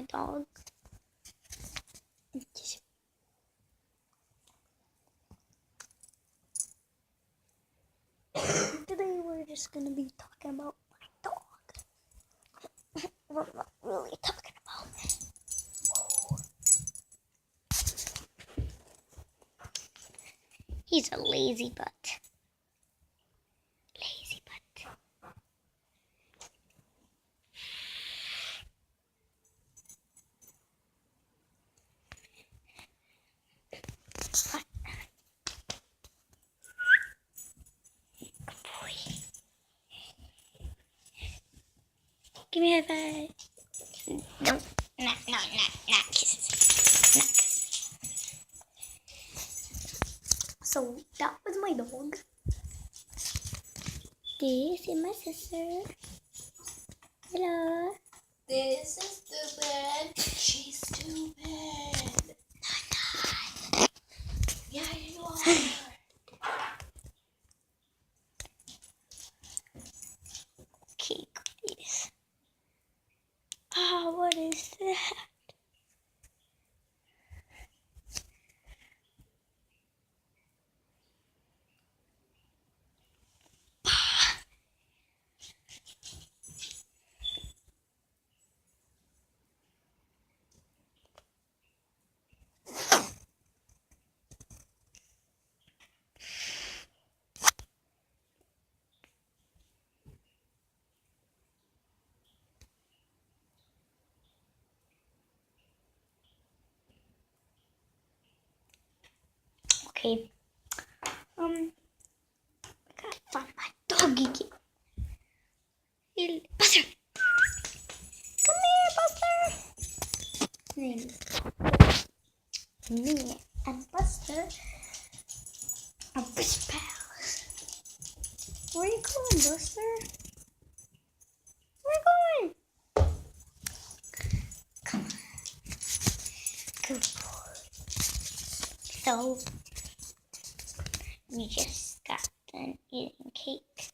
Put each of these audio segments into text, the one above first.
dog. Today we're just gonna be talking about my dog. We're not really talking about it. He's a lazy butt. Lazy butt. Good boy. Give me a high five. No, not kisses. Not kisses. So that was my dog. This is my sister. Hello. This is stupid. She's stupid. Not. Yeah, you are. Okay, please. Ah, what is that? Okay. I gotta find my doggy again. Buster! Come here, Buster! Me and Buster are best pals. Where are you going, Buster? Where are you going? Come on. Good boy. So, we just got done eating cake.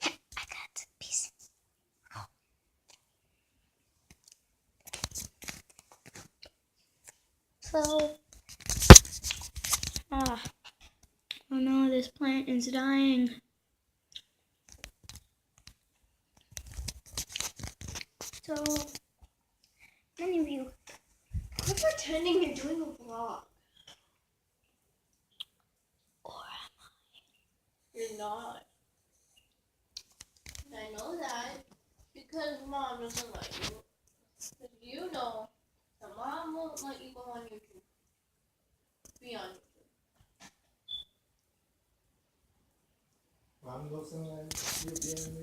I got a piece. So, oh no, this plant is dying. So, many of you, Quit pretending you're doing a vlog. or am You're not. And I know that because Mom doesn't let you. Because you know that Mom won't let you go on YouTube. Be on YouTube. Mom doesn't let you be on